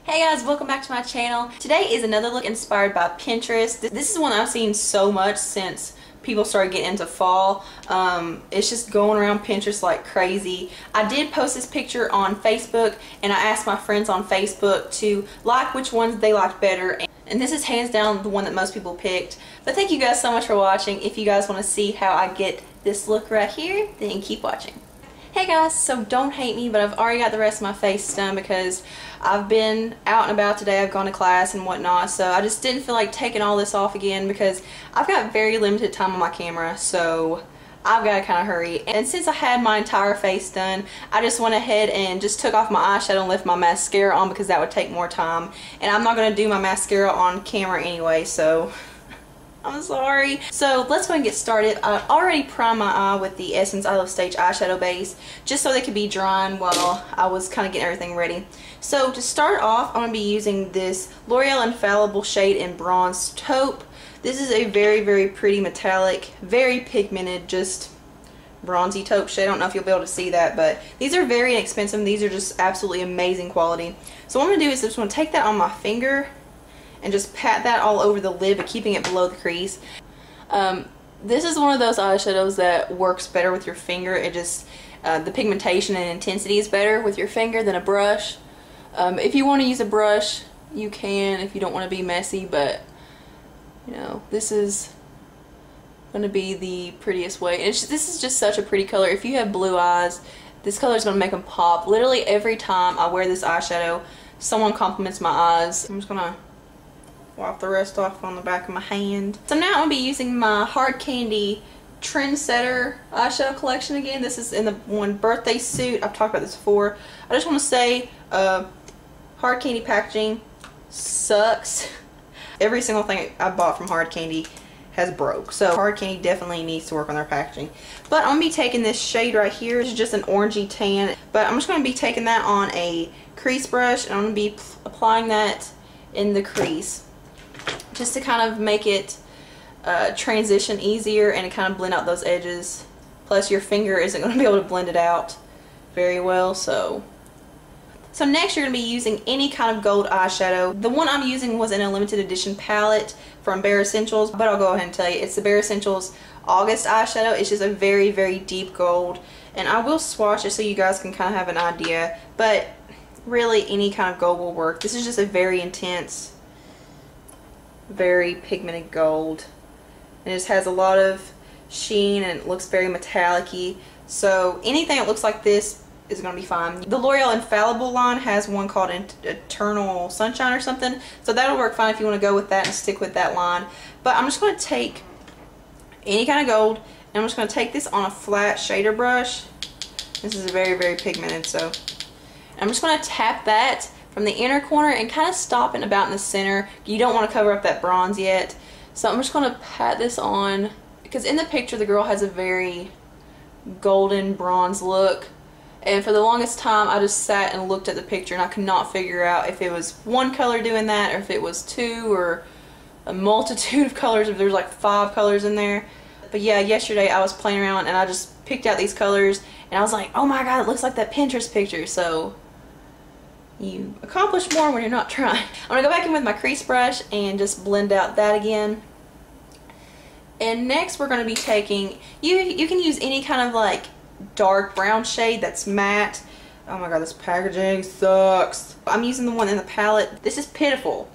Hey guys, welcome back to my channel. Today is another look inspired by Pinterest. This is one I've seen so much since people started getting into fall. It's just going around Pinterest like crazy. I did post this picture on Facebook and I asked my friends on Facebook to like which ones they liked better. And this is hands down the one that most people picked. But thank you guys so much for watching. If you guys want to see how I get this look right here, then keep watching. Hey guys, so don't hate me, but I've already got the rest of my face done because I've been out and about today. I've gone to class and whatnot, so I just didn't feel like taking all this off again because I've got very limited time on my camera, so I've got to kind of hurry. And since I had my entire face done, I just went ahead and just took off my eyeshadow and left my mascara on because that would take more time. And I'm not going to do my mascara on camera anyway, so I'm sorry. So let's go and get started. I already primed my eye with the Essence I Love Stage eyeshadow base just so they could be drying while I was kind of getting everything ready. So to start off, I'm going to be using this L'Oreal Infallible shade in Bronze Taupe. This is a very, very pretty metallic, very pigmented, just bronzy taupe shade. I don't know if you'll be able to see that, but these are very inexpensive. These are just absolutely amazing quality. So what I'm going to do is I just want to take that on my finger and just pat that all over the lid, but keeping it below the crease. This is one of those eyeshadows that works better with your finger. It just, the pigmentation and intensity is better with your finger than a brush. If you want to use a brush, you can if you don't want to be messy, but you know, this is going to be the prettiest way. This is just such a pretty color. If you have blue eyes, this color is going to make them pop. Literally every time I wear this eyeshadow, someone compliments my eyes. I'm just going to wipe the rest off on the back of my hand. So now I'm going to be using my Hard Candy Trendsetter eyeshadow collection again. This is in the one Birthday Suit. I've talked about this before. I just want to say Hard Candy packaging sucks. Every single thing I bought from Hard Candy has broke. So Hard Candy definitely needs to work on their packaging. But I'm going to be taking this shade right here. It's just an orangey tan. But I'm just going to be taking that on a crease brush and I'm going to be applying that in the crease, just to kind of make it transition easier and kind of blend out those edges. Plus your finger isn't going to be able to blend it out very well. So next you're going to be using any kind of gold eyeshadow. The one I'm using was in a limited edition palette from Bare Essentials, but I'll go ahead and tell you, it's the Bare Essentials August eyeshadow. It's just a very, very deep gold, and I will swatch it so you guys can kind of have an idea, but really any kind of gold will work. This is just a very intense, very pigmented gold, and it just has a lot of sheen and it looks very metallic-y, so anything that looks like this is going to be fine. The L'Oreal Infallible line has one called Eternal Sunshine or something, so that'll work fine if you want to go with that and stick with that line. But I'm just going to take any kind of gold and I'm just going to take this on a flat shader brush. This is very, very pigmented, so I'm just going to tap that from the inner corner and kind of stop it about in the center. You don't want to cover up that bronze yet, so I'm just going to pat this on, because in the picture the girl has a very golden bronze look. And for the longest time, I just sat and looked at the picture and I could not figure out if it was one color doing that or if it was two or a multitude of colors, if there's like 5 colors in there. But yeah, yesterday I was playing around and I just picked out these colors and I was like, oh my god, it looks like that Pinterest picture. So you accomplish more when you're not trying. I'm going to go back in with my crease brush and just blend out that again. And next we're going to be taking, you can use any kind of like dark brown shade that's matte. Oh my god, this packaging sucks. I'm using the one in the palette. This is pitiful.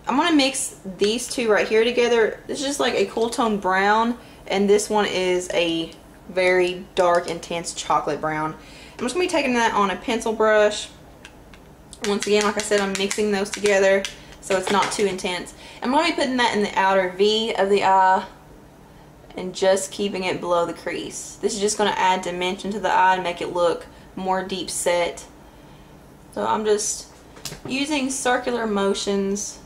I'm going to mix these two right here together. This is just like a cool tone brown, and this one is a very dark, intense chocolate brown. I'm just going to be taking that on a pencil brush. Once again, like I said, I'm mixing those together so it's not too intense. I'm going to be putting that in the outer V of the eye and just keeping it below the crease. This is just going to add dimension to the eye and make it look more deep set. So I'm just using circular motions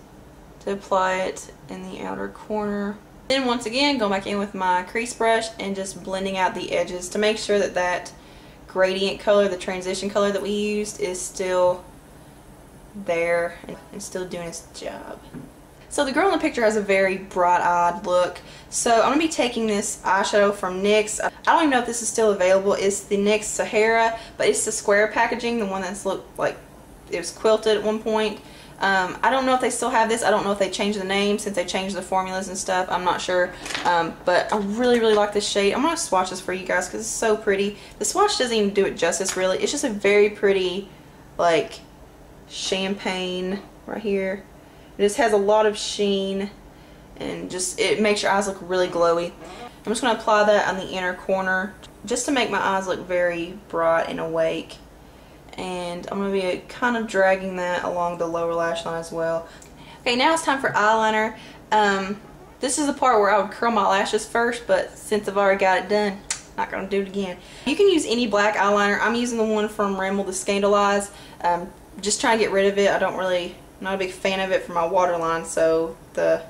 to apply it in the outer corner. Then once again, go back in with my crease brush and just blending out the edges to make sure that that gradient color, the transition color that we used, is still there and still doing its job. So the girl in the picture has a very bright-eyed look. So I'm going to be taking this eyeshadow from NYX. I don't even know if this is still available. It's the NYX Sahara, but it's the square packaging, the one that's looked like it was quilted at one point. I don't know if they still have this. I don't know if they changed the name since they changed the formulas and stuff. I'm not sure. But I really, really like this shade. I'm going to swatch this for you guys because it's so pretty. The swatch doesn't even do it justice, really. It's just a very pretty, like, champagne right here. It just has a lot of sheen and just, it makes your eyes look really glowy. I'm just going to apply that on the inner corner just to make my eyes look very bright and awake. And I'm going to be kind of dragging that along the lower lash line as well. Okay, now it's time for eyeliner. This is the part where I would curl my lashes first, but since I've already got it done, not going to do it again. You can use any black eyeliner. I'm using the one from Rimmel, the Scandalize. Just trying to get rid of it. I'm not a big fan of it for my waterline, so the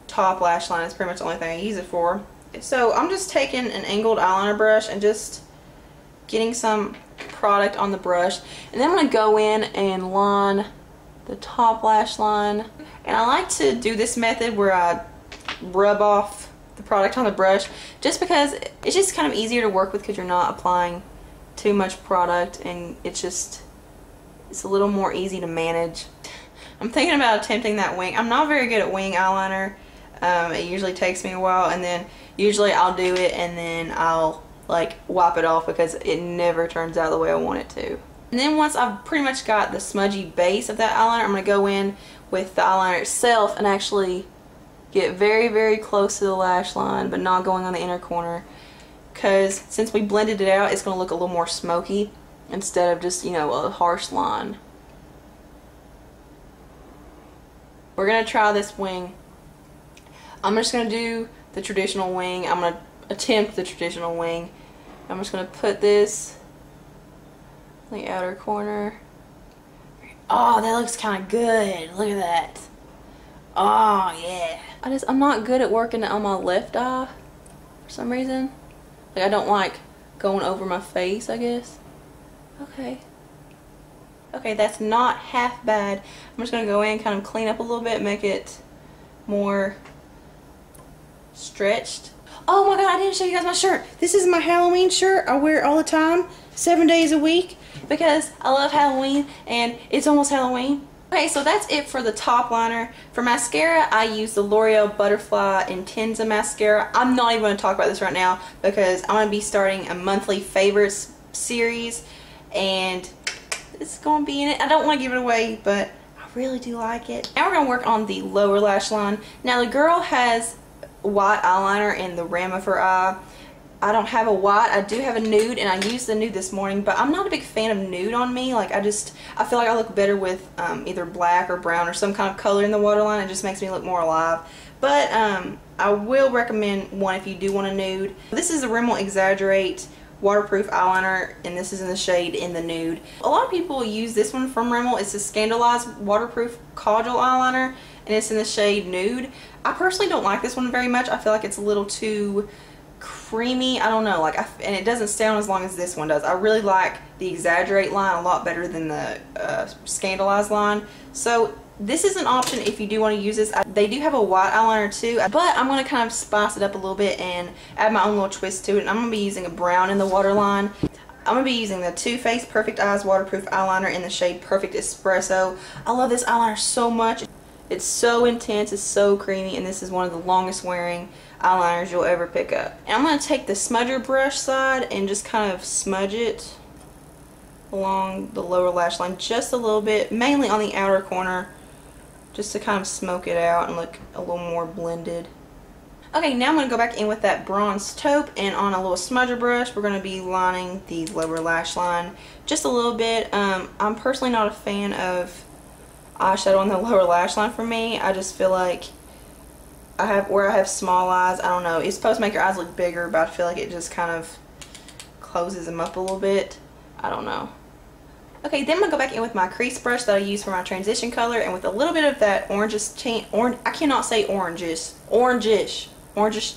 top lash line is pretty much the only thing I use it for. So I'm just taking an angled eyeliner brush and just getting some product on the brush, and then I'm going to go in and line the top lash line. And I like to do this method where I rub off the product on the brush just because it's just kind of easier to work with because you're not applying too much product, and it's a little more easy to manage. I'm thinking about attempting that wing. I'm not very good at wing eyeliner. It usually takes me a while, and then usually I'll do it and then I'll like wipe it off because it never turns out the way I want it to. And then once I've pretty much got the smudgy base of that eyeliner, I'm going to go in with the eyeliner itself and actually get very, very close to the lash line, but not going on the inner corner, because since we blended it out, it's going to look a little more smoky instead of just, you know, a harsh line. We're going to try this wing. I'm just going to do the traditional wing. I'm going to attempt the traditional wing. I'm just going to put this in the outer corner. Oh, that looks kind of good. Look at that. Oh, yeah. I'm not good at working on my left eye for some reason. Like, I don't like going over my face, I guess. Okay. Okay, that's not half bad. I'm just going to go in, kind of clean up a little bit, make it more stretched. Oh my god, I didn't show you guys my shirt. This is my Halloween shirt. I wear it all the time, 7 days a week, because I love Halloween and it's almost Halloween. Okay, so that's it for the top liner. For mascara, I use the L'Oreal Butterfly Intenza mascara. I'm not even going to talk about this right now because I'm going to be starting a monthly favorites series, and it's going to be in it. I don't want to give it away, but I really do like it. Now we're going to work on the lower lash line. Now the girl has white eyeliner in the rim of her eye. I don't have a white. I do have a nude, and I used the nude this morning, but I'm not a big fan of nude on me. Like, I feel like I look better with either black or brown or some kind of color in the waterline. It just makes me look more alive. But I will recommend one if you do want a nude. This is the Rimmel Exaggerate waterproof eyeliner, and this is in the shade In the Nude. A lot of people use this one from Rimmel. It's a Scandalized waterproof Kajal eyeliner, and it's in the shade Nude. I personally don't like this one very much. I feel like it's a little too creamy. I don't know, like, and it doesn't stay on as long as this one does. I really like the Exaggerate line a lot better than the Scandalized line. So this is an option if you do want to use this. They do have a white eyeliner too, but I'm going to kind of spice it up a little bit and add my own little twist to it. And I'm going to be using a brown in the waterline. I'm going to be using the Too Faced Perfect Eyes waterproof eyeliner in the shade Perfect Espresso. I love this eyeliner so much. It's so intense, it's so creamy, and this is one of the longest wearing eyeliners you'll ever pick up. And I'm going to take the smudger brush side and just kind of smudge it along the lower lash line just a little bit, mainly on the outer corner, just to kind of smoke it out and look a little more blended. Okay, now I'm going to go back in with that bronze taupe, and on a little smudger brush we're going to be lining the lower lash line just a little bit. I'm personally not a fan of eyeshadow on the lower lash line for me. I just feel like where I have small eyes, I don't know, it's supposed to make your eyes look bigger, but I feel like it just kind of closes them up a little bit. I don't know. Okay, then I'm going to go back in with my crease brush that I use for my transition color, and with a little bit of that orangish tan, I cannot say orangish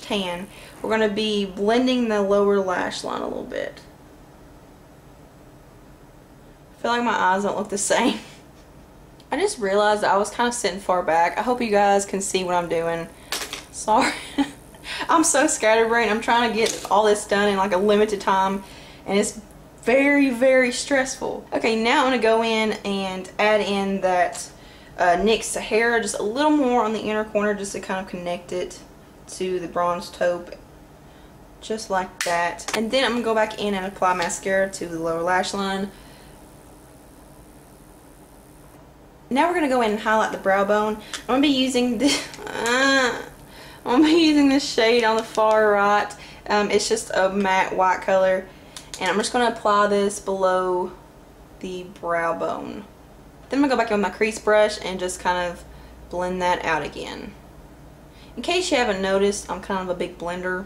tan, we're going to be blending the lower lash line a little bit. I feel like my eyes don't look the same. I just realized I was kind of sitting far back. I hope you guys can see what I'm doing. Sorry. I'm so scatterbrained. I'm trying to get all this done in like a limited time, and it's very, very stressful. Okay, now I'm going to go in and add in that NYX Sahara, just a little more on the inner corner just to kind of connect it to the bronze taupe. Just like that. And then I'm going to go back in and apply mascara to the lower lash line. Now we're going to go in and highlight the brow bone. I'm going to be using this, shade on the far right. It's just a matte white color. And I'm just going to apply this below the brow bone. Then I'm going to go back in with my crease brush and just kind of blend that out again. In case you haven't noticed, I'm kind of a big blender.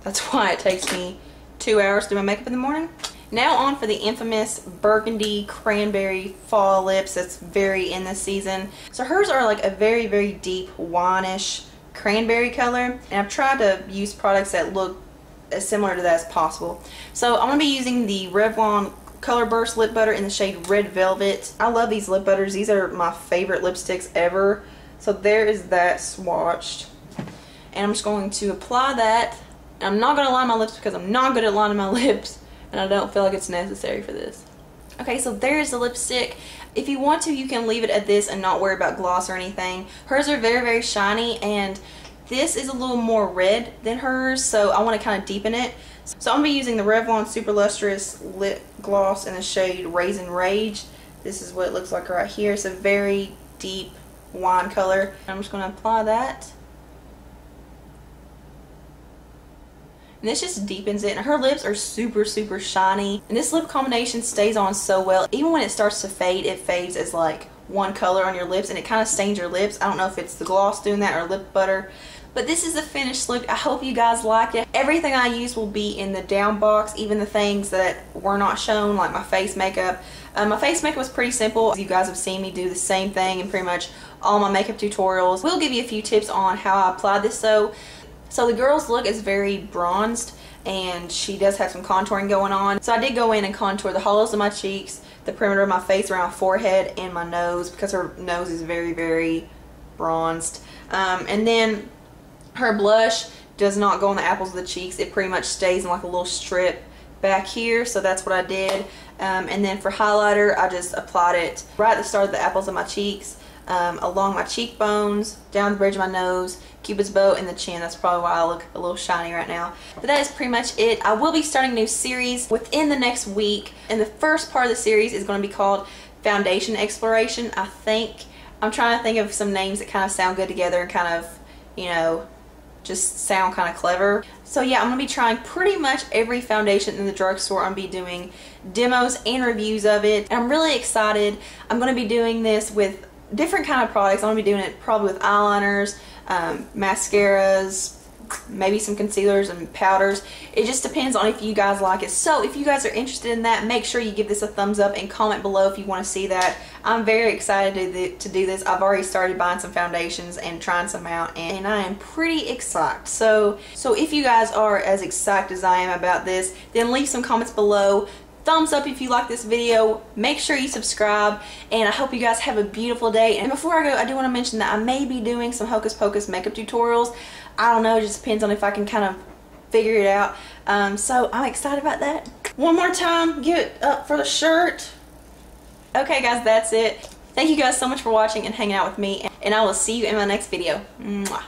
That's why it takes me 2 hours to do my makeup in the morning. Now on for the infamous Burgundy Cranberry Fall Lips that's very in this season. So hers are like a very, very deep wineish cranberry color. And I've tried to use products that look as similar to that as possible. So I'm going to be using the Revlon Colorburst lip butter in the shade Red Velvet. I love these lip butters. These are my favorite lipsticks ever. So there is that swatched. And I'm just going to apply that. I'm not going to line my lips because I'm not good at lining my lips, and I don't feel like it's necessary for this. Okay, so there's the lipstick. If you want to, you can leave it at this and not worry about gloss or anything. Hers are very, very shiny, and this is a little more red than hers, so I want to kind of deepen it. So I'm going to be using the Revlon Super Lustrous Lip Gloss in the shade Raisin Rage. This is what it looks like right here. It's a very deep wine color. I'm just going to apply that. And this just deepens it. And her lips are super, super shiny. And this lip combination stays on so well. Even when it starts to fade, it fades as like one color on your lips. And it kind of stains your lips. I don't know if it's the gloss doing that or lip butter. But this is the finished look. I hope you guys like it. Everything I use will be in the down box. Even the things that were not shown, like my face makeup. My face makeup was pretty simple. You guys have seen me do the same thing in pretty much all my makeup tutorials. We'll give you a few tips on how I apply this though. So the girl's look is very bronzed, and she does have some contouring going on. So I did go in and contour the hollows of my cheeks, the perimeter of my face, around my forehead, and my nose, because her nose is very, very bronzed. And then her blush does not go on the apples of the cheeks. It pretty much stays in like a little strip back here, so that's what I did. And then for highlighter, I just applied it right at the start of the apples of my cheeks, along my cheekbones, down the bridge of my nose, Cupid's bow, and the chin. That's probably why I look a little shiny right now. But that is pretty much it. I will be starting a new series within the next week, and the first part of the series is going to be called Foundation Exploration, I think. I'm trying to think of some names that kind of sound good together and kind of, you know, just sound kind of clever. So yeah, I'm going to be trying pretty much every foundation in the drugstore. I'm going to be doing demos and reviews of it. And I'm really excited. I'm going to be doing this with different kind of products. I'm going to be doing it probably with eyeliners, mascaras, maybe some concealers and powders. It just depends on if you guys like it. So if you guys are interested in that, make sure you give this a thumbs up and comment below if you want to see that. I'm very excited to do this. I've already started buying some foundations and trying some out, and I am pretty excited. So if you guys are as excited as I am about this, then leave some comments below. Thumbs up if you like this video. Make sure you subscribe, and I hope you guys have a beautiful day. And before I go, I do want to mention that I may be doing some Hocus Pocus makeup tutorials. I don't know, it just depends on if I can kind of figure it out. So I'm excited about that. One more time, give it up for the shirt. Okay guys, that's it. Thank you guys so much for watching and hanging out with me, and I will see you in my next video. Mwah.